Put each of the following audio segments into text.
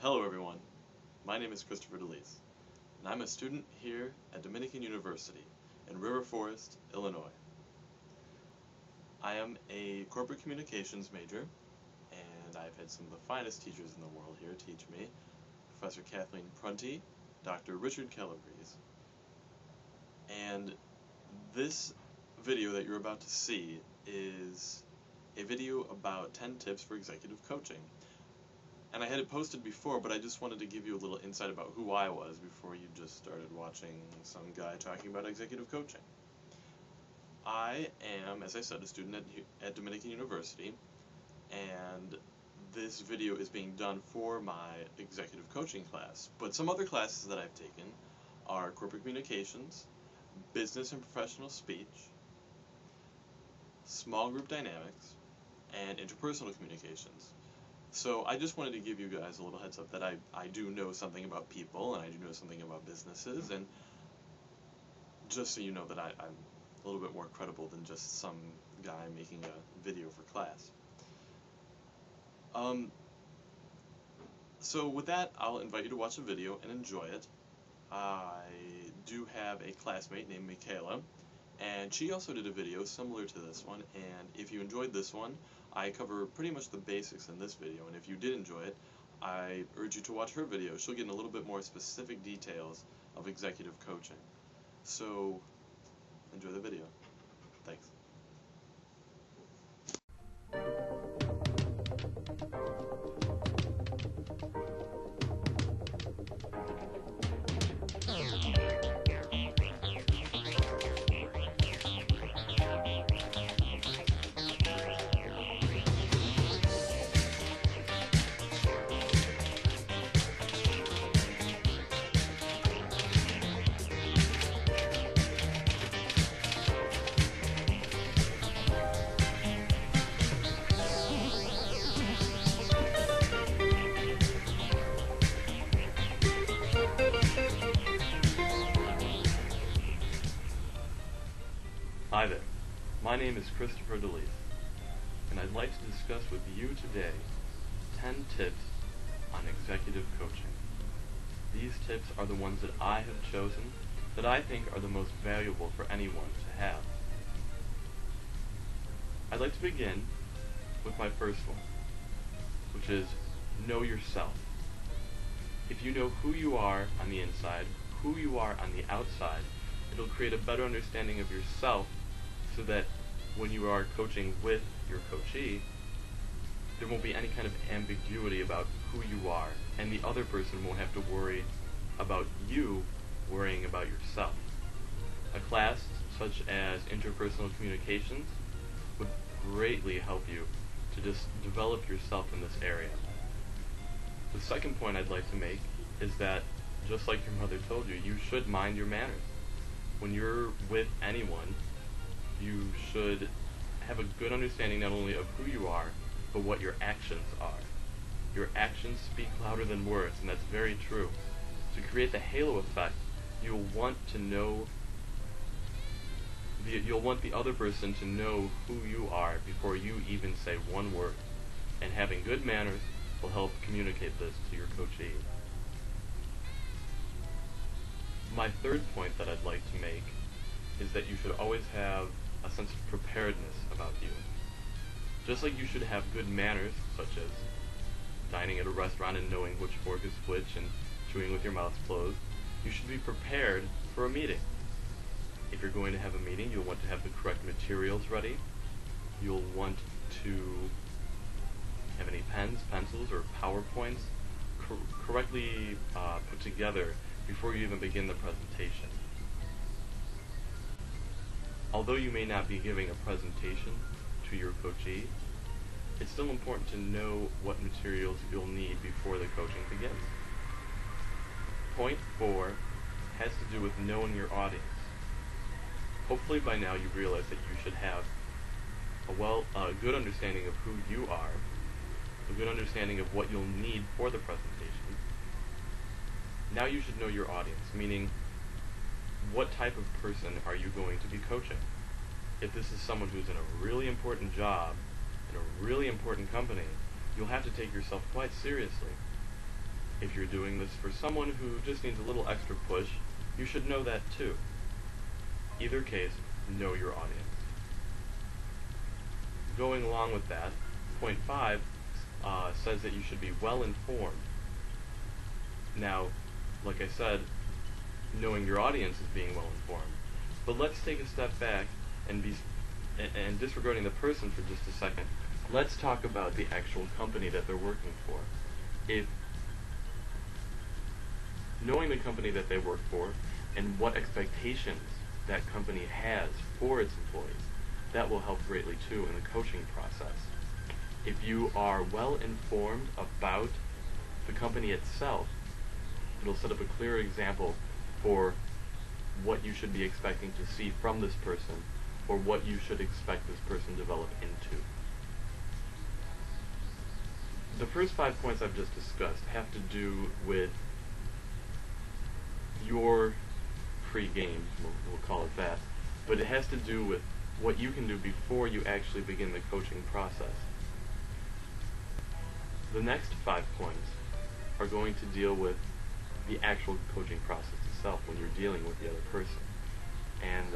Hello everyone, my name is Christopher DeLise, and I'm a student here at Dominican University in River Forest, Illinois. I am a corporate communications major, and I've had some of the finest teachers in the world here teach me, Professor Kathleen Prunty, Dr. Richard Calabrese. And this video that you're about to see is a video about 10 tips for executive coaching. And I had it posted before, but I just wanted to give you a little insight about who I was before you just started watching some guy talking about executive coaching. I am, as I said, a student at Dominican University, and this video is being done for my executive coaching class. But some other classes that I've taken are corporate communications, business and professional speech, small group dynamics, and interpersonal communications. So I just wanted to give you guys a little heads up that I do know something about people, and I do know something about businesses, and just so you know that I'm a little bit more credible than just some guy making a video for class. So with that, I'll invite you to watch the video and enjoy it. I do have a classmate named Michaela, and she also did a video similar to this one, and if you enjoyed this one, I cover pretty much the basics in this video, and if you did enjoy it, I urge you to watch her video. She'll get in a little bit more specific details of executive coaching. So, enjoy the video. Thanks. Hi there, my name is Christopher DeLise, and I'd like to discuss with you today 10 tips on executive coaching. These tips are the ones that I have chosen that I think are the most valuable for anyone to have. I'd like to begin with my first one, which is know yourself. If you know who you are on the inside, who you are on the outside, it'll create a better understanding of yourself so that when you are coaching with your coachee, there won't be any kind of ambiguity about who you are, and the other person won't have to worry about you worrying about yourself. A class such as interpersonal communications would greatly help you to just develop yourself in this area. The second point I'd like to make is that, just like your mother told you, you should mind your manners. When you're with anyone, you should have a good understanding not only of who you are, but what your actions are. Your actions speak louder than words, and that's very true. To create the halo effect, you'll want the other person to know who you are before you even say one word. And having good manners will help communicate this to your coachee. My third point that I'd like to make is that you should always have a sense of preparedness about you. Just like you should have good manners, such as dining at a restaurant and knowing which fork is which and chewing with your mouth closed, you should be prepared for a meeting. If you're going to have a meeting, you'll want to have the correct materials ready. You'll want to have any pens, pencils, or PowerPoints correctly put together before you even begin the presentation. Although you may not be giving a presentation to your coachee, it's still important to know what materials you'll need before the coaching begins. Point 4 has to do with knowing your audience. Hopefully by now you realize that you should have a good understanding of who you are, a good understanding of what you'll need for the presentation. Now you should know your audience, meaning what type of person are you going to be coaching? If this is someone who's in a really important job, in a really important company, you'll have to take yourself quite seriously. If you're doing this for someone who just needs a little extra push, you should know that too. Either case, know your audience. Going along with that, point 5 says that you should be well informed. Now, like I said, knowing your audience is being well informed. But let's take a step back and disregarding the person for just a second. Let's talk about the actual company that they're working for. If knowing the company that they work for and what expectations that company has for its employees, that will help greatly too in the coaching process. If you are well informed about the company itself, it'll set up a clear example for what you should be expecting to see from this person, or what you should expect this person to develop into. The first 5 points I've just discussed have to do with your pre-game, we'll call it that, but it has to do with what you can do before you actually begin the coaching process. The next 5 points are going to deal with the actual coaching process itself when you're dealing with the other person. And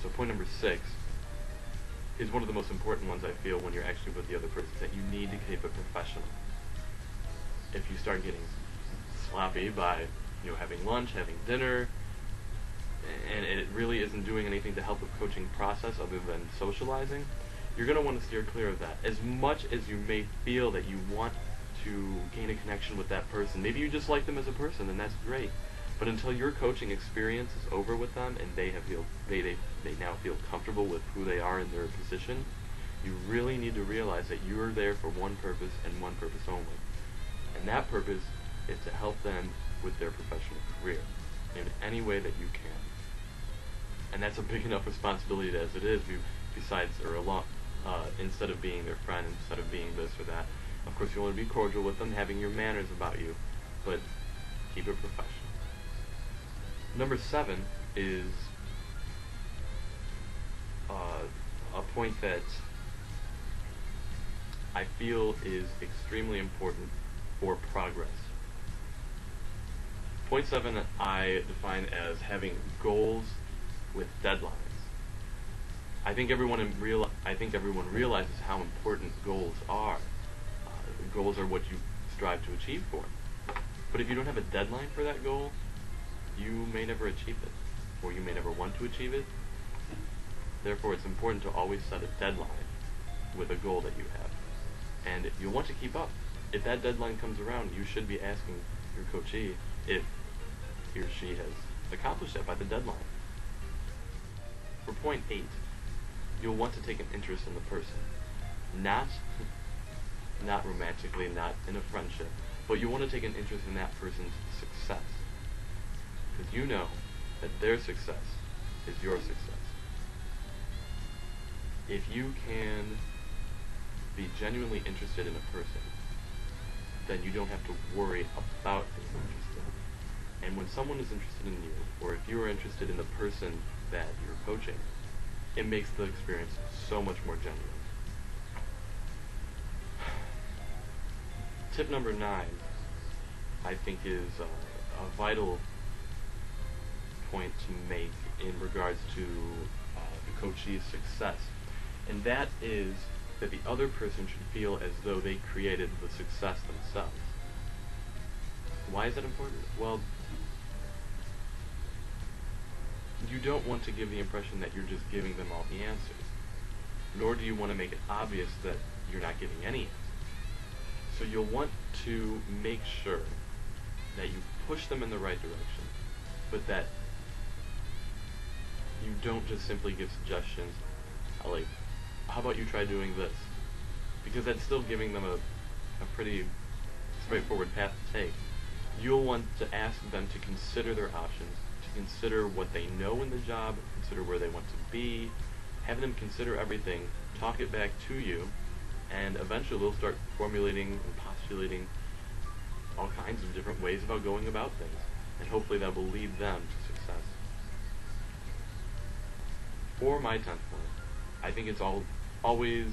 so point number 6 is one of the most important ones I feel when you're actually with the other person, that you need to keep it professional. If you start getting sloppy by having lunch, having dinner, and it really isn't doing anything to help the coaching process other than socializing, you're going to want to steer clear of that. As much as you may feel that you want to gain a connection with that person, maybe you just like them as a person, and that's great. But until your coaching experience is over with them and they now feel comfortable with who they are in their position, you really need to realize that you are there for one purpose and one purpose only. And that purpose is to help them with their professional career in any way that you can. And that's a big enough responsibility as it is. Instead of being their friend, instead of being this or that, of course you want to be cordial with them, having your manners about you, but keep it professional. Number 7 is a point that I feel is extremely important for progress. Point 7 I define as having goals with deadlines. I think everyone realizes how important goals are. Goals are what you strive to achieve for. But if you don't have a deadline for that goal, you may never achieve it, or you may never want to achieve it. Therefore, it's important to always set a deadline with a goal that you have. And you'll want to keep up. If that deadline comes around, you should be asking your coachee if he or she has accomplished that by the deadline. For point 8, you'll want to take an interest in the person. Not romantically, not in a friendship, but you want to take an interest in that person's success. Because you know that their success is your success. If you can be genuinely interested in a person, then you don't have to worry about being interested. And when someone is interested in you, or if you are interested in the person that you're coaching, it makes the experience so much more genuine. Tip number 9, I think, is a vital point to make in regards to the coachee's success. And that is that the other person should feel as though they created the success themselves. Why is that important? Well, you don't want to give the impression that you're just giving them all the answers, nor do you want to make it obvious that you're not giving any answers. So you'll want to make sure that you push them in the right direction, but that you don't just simply give suggestions, like, how about you try doing this? Because that's still giving them a pretty straightforward path to take. You'll want to ask them to consider their options, to consider what they know in the job, consider where they want to be, have them consider everything, talk it back to you, and eventually they'll start formulating and postulating all kinds of different ways about going about things, and hopefully that will lead them to success. For my 10th point, I think it's always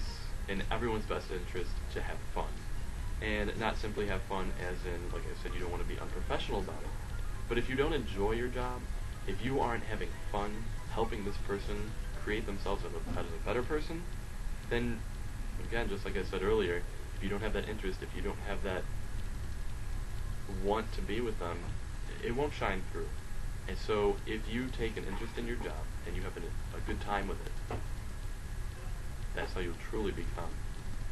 in everyone's best interest to have fun. and not simply have fun as in, like I said, you don't want to be unprofessional about it. But if you don't enjoy your job, if you aren't having fun helping this person create themselves as a better person, then, again, just like I said earlier, if you don't have that interest, if you don't have that want to be with them, it won't shine through. And so if you take an interest in your job and you have a good time with it, that's how you'll truly become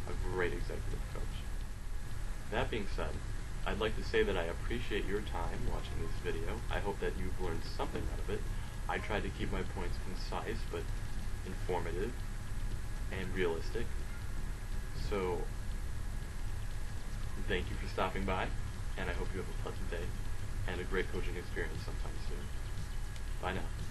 a great executive coach. That being said, I'd like to say that I appreciate your time watching this video. I hope that you've learned something out of it. I tried to keep my points concise but informative and realistic. So, thank you for stopping by, and I hope you have a pleasant day and a great coaching experience sometime soon. Bye now.